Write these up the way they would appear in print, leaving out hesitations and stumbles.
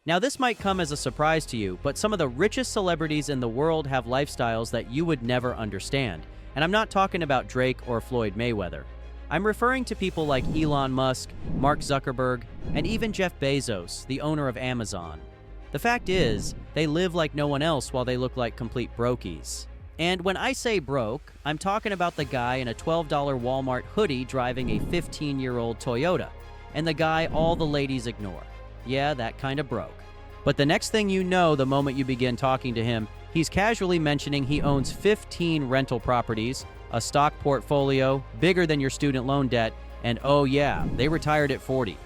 Now, this might come as a surprise to you, but some of the richest celebrities in the world have lifestyles that you would never understand. And I'm not talking about Drake or Floyd Mayweather. I'm referring to people like Elon Musk, Mark Zuckerberg, and even Jeff Bezos, the owner of Amazon. The fact is, they live like no one else while they look like complete brokies. And when I say broke, I'm talking about the guy in a $12 Walmart hoodie driving a 15-year-old Toyota, and the guy all the ladies ignore. Yeah, that kind of broke. But the next thing you know, the moment you begin talking to him, he's casually mentioning he owns 15 rental properties, a stock portfolio bigger than your student loan debt, and oh yeah, they retired at 40.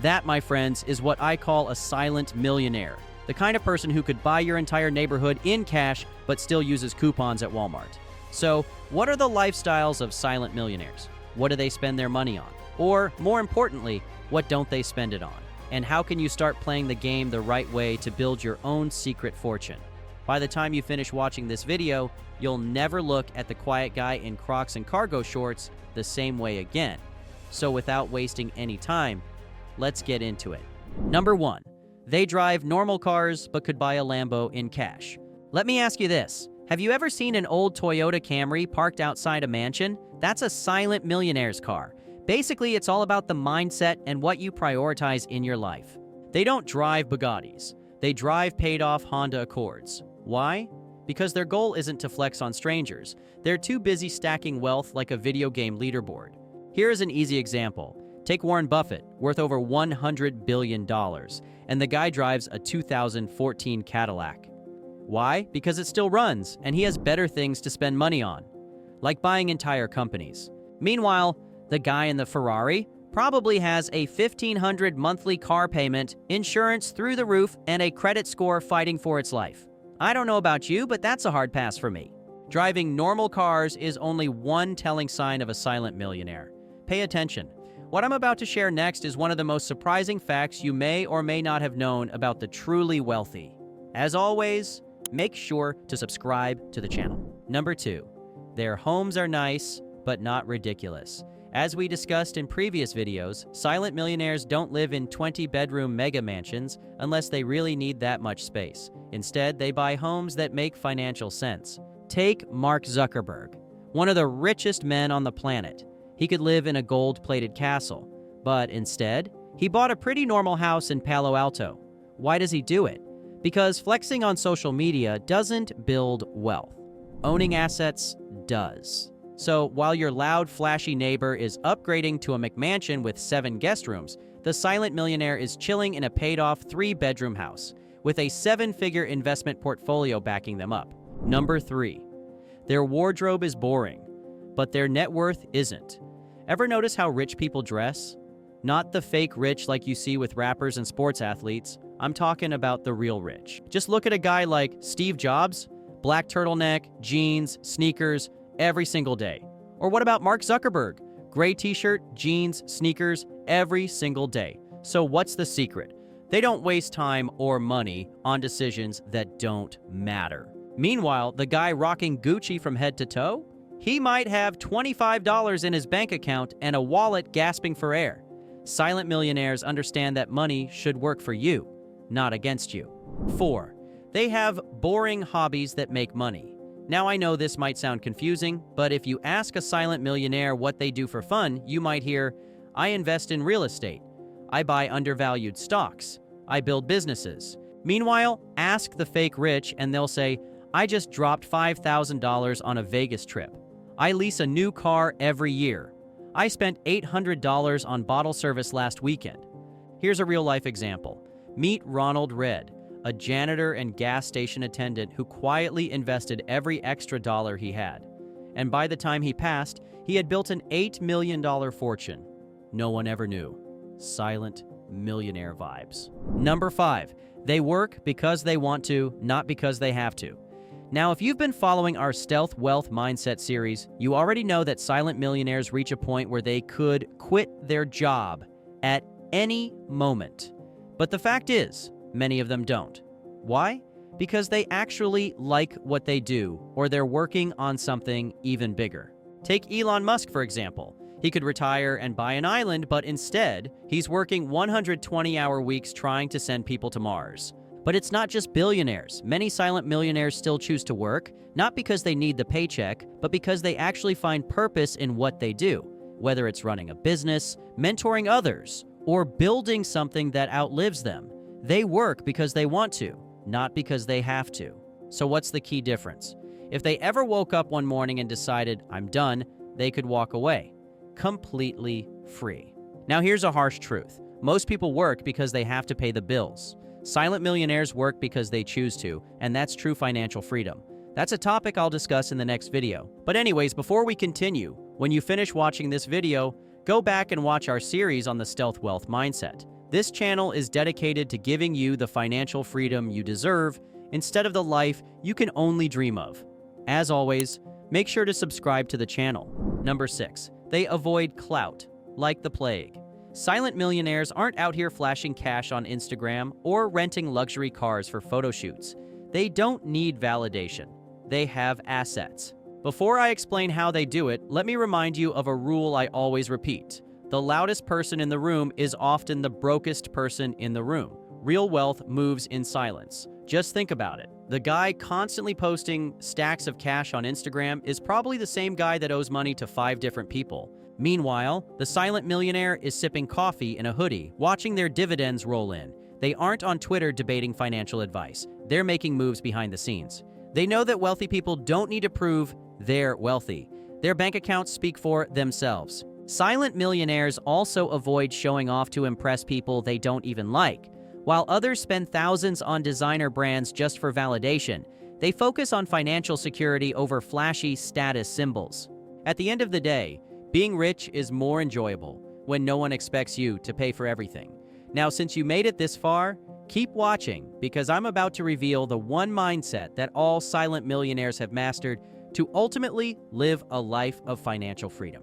That, my friends, is what I call a silent millionaire. The kind of person who could buy your entire neighborhood in cash but still uses coupons at Walmart. So, what are the lifestyles of silent millionaires? What do they spend their money on? Or, more importantly, what don't they spend it on? And how can you start playing the game the right way to build your own secret fortune? By the time you finish watching this video, you'll never look at the quiet guy in Crocs and cargo shorts the same way again. So without wasting any time, let's get into it. Number 1. They drive normal cars but could buy a Lambo in cash. Let me ask you this. Have you ever seen an old Toyota Camry parked outside a mansion? That's a silent millionaire's car. Basically, it's all about the mindset and what you prioritize in your life. They don't drive Bugattis. They drive paid-off Honda Accords. Why? Because their goal isn't to flex on strangers. They're too busy stacking wealth like a video game leaderboard. Here is an easy example. Take Warren Buffett, worth over $100 billion, and the guy drives a 2014 Cadillac. Why? Because it still runs, and he has better things to spend money on, like buying entire companies. Meanwhile, the guy in the Ferrari probably has a $1,500 monthly car payment, insurance through the roof, and a credit score fighting for its life. I don't know about you, but that's a hard pass for me. Driving normal cars is only one telling sign of a silent millionaire. Pay attention. What I'm about to share next is one of the most surprising facts you may or may not have known about the truly wealthy. As always, make sure to subscribe to the channel. Number 2, their homes are nice, but not ridiculous. As we discussed in previous videos, silent millionaires don't live in 20-bedroom mega mansions unless they really need that much space. Instead, they buy homes that make financial sense. Take Mark Zuckerberg, one of the richest men on the planet. He could live in a gold-plated castle, but instead, he bought a pretty normal house in Palo Alto. Why does he do it? Because flexing on social media doesn't build wealth. Owning assets does. So while your loud, flashy neighbor is upgrading to a McMansion with 7 guest rooms, the silent millionaire is chilling in a paid-off 3-bedroom house with a 7-figure investment portfolio backing them up. Number 3, their wardrobe is boring, but their net worth isn't. Ever notice how rich people dress? Not the fake rich like you see with rappers and sports athletes. I'm talking about the real rich. Just look at a guy like Steve Jobs, black turtleneck, jeans, sneakers, every single day. Or what about Mark Zuckerberg? Gray t-shirt, jeans, sneakers, every single day. So what's the secret? They don't waste time or money on decisions that don't matter. Meanwhile, the guy rocking Gucci from head to toe? He might have $25 in his bank account and a wallet gasping for air. Silent millionaires understand that money should work for you, not against you. 4, they have boring hobbies that make money. Now, I know this might sound confusing, but if you ask a silent millionaire what they do for fun, you might hear, I invest in real estate. I buy undervalued stocks. I build businesses. Meanwhile, ask the fake rich and they'll say, I just dropped $5,000 on a Vegas trip. I lease a new car every year. I spent $800 on bottle service last weekend. Here's a real-life example. Meet Ronald Red, a janitor and gas station attendant who quietly invested every extra dollar he had. And by the time he passed, he had built an $8 million fortune. No one ever knew. Silent millionaire vibes. Number 5, they work because they want to, not because they have to. Now, if you've been following our Stealth Wealth Mindset series, you already know that silent millionaires reach a point where they could quit their job at any moment. But the fact is, many of them don't. Why? Because they actually like what they do, or they're working on something even bigger. Take Elon Musk, for example. He could retire and buy an island, but instead, he's working 120-hour weeks trying to send people to Mars. But it's not just billionaires. Many silent millionaires still choose to work, not because they need the paycheck, but because they actually find purpose in what they do, whether it's running a business, mentoring others, or building something that outlives them. They work because they want to, not because they have to. So what's the key difference? If they ever woke up one morning and decided, I'm done, they could walk away, completely free. Now here's a harsh truth. Most people work because they have to pay the bills. Silent millionaires work because they choose to, and that's true financial freedom. That's a topic I'll discuss in the next video. But anyways, before we continue, when you finish watching this video, go back and watch our series on the stealth wealth mindset. This channel is dedicated to giving you the financial freedom you deserve instead of the life you can only dream of. As always, make sure to subscribe to the channel. Number 6. They avoid clout, like the plague. Silent millionaires aren't out here flashing cash on Instagram or renting luxury cars for photo shoots. They don't need validation. They have assets. Before I explain how they do it, let me remind you of a rule I always repeat. The loudest person in the room is often the brokest person in the room. Real wealth moves in silence. Just think about it. The guy constantly posting stacks of cash on Instagram is probably the same guy that owes money to 5 different people. Meanwhile, the silent millionaire is sipping coffee in a hoodie, watching their dividends roll in. They aren't on Twitter debating financial advice. They're making moves behind the scenes. They know that wealthy people don't need to prove they're wealthy. Their bank accounts speak for themselves. Silent millionaires also avoid showing off to impress people they don't even like. While others spend thousands on designer brands just for validation, they focus on financial security over flashy status symbols. At the end of the day, being rich is more enjoyable when no one expects you to pay for everything. Now, since you made it this far, keep watching because I'm about to reveal the one mindset that all silent millionaires have mastered to ultimately live a life of financial freedom.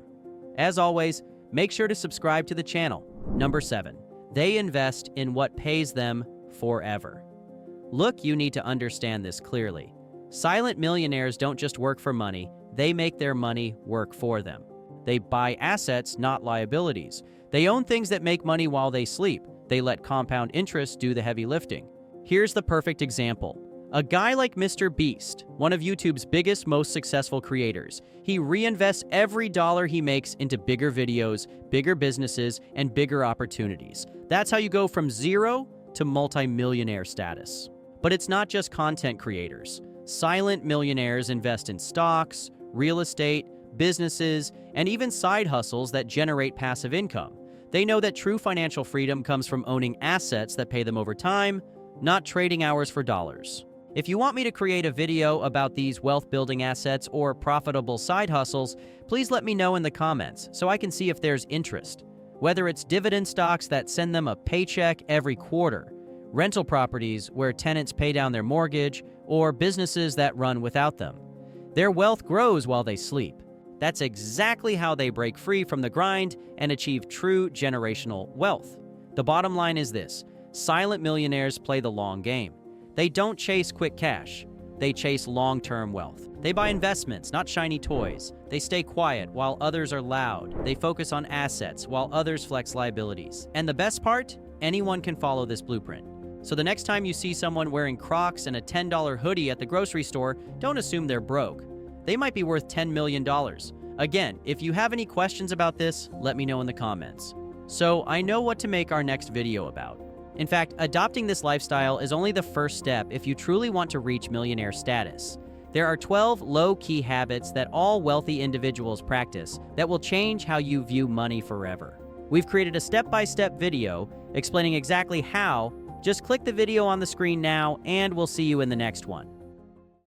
As always, make sure to subscribe to the channel. Number 7. They invest in what pays them forever. Look, you need to understand this clearly. Silent millionaires don't just work for money, they make their money work for them. They buy assets, not liabilities. They own things that make money while they sleep. They let compound interest do the heavy lifting. Here's the perfect example. A guy like Mr. Beast, one of YouTube's biggest, most successful creators, he reinvests every dollar he makes into bigger videos, bigger businesses, and bigger opportunities. That's how you go from zero to multi-millionaire status. But it's not just content creators. Silent millionaires invest in stocks, real estate, businesses, and even side hustles that generate passive income. They know that true financial freedom comes from owning assets that pay them over time, not trading hours for dollars. If you want me to create a video about these wealth-building assets or profitable side hustles, please let me know in the comments so I can see if there's interest. Whether it's dividend stocks that send them a paycheck every quarter, rental properties where tenants pay down their mortgage, or businesses that run without them. Their wealth grows while they sleep. That's exactly how they break free from the grind and achieve true generational wealth. The bottom line is this: silent millionaires play the long game. They don't chase quick cash. They chase long-term wealth. They buy investments, not shiny toys. They stay quiet while others are loud. They focus on assets while others flex liabilities. And the best part? Anyone can follow this blueprint. So the next time you see someone wearing Crocs and a $10 hoodie at the grocery store, don't assume they're broke. They might be worth $10 million. Again, if you have any questions about this, let me know in the comments. So I know what to make our next video about. In fact, adopting this lifestyle is only the first step if you truly want to reach millionaire status. There are 12 low-key habits that all wealthy individuals practice that will change how you view money forever. We've created a step-by-step video explaining exactly how. Just click the video on the screen now, and we'll see you in the next one.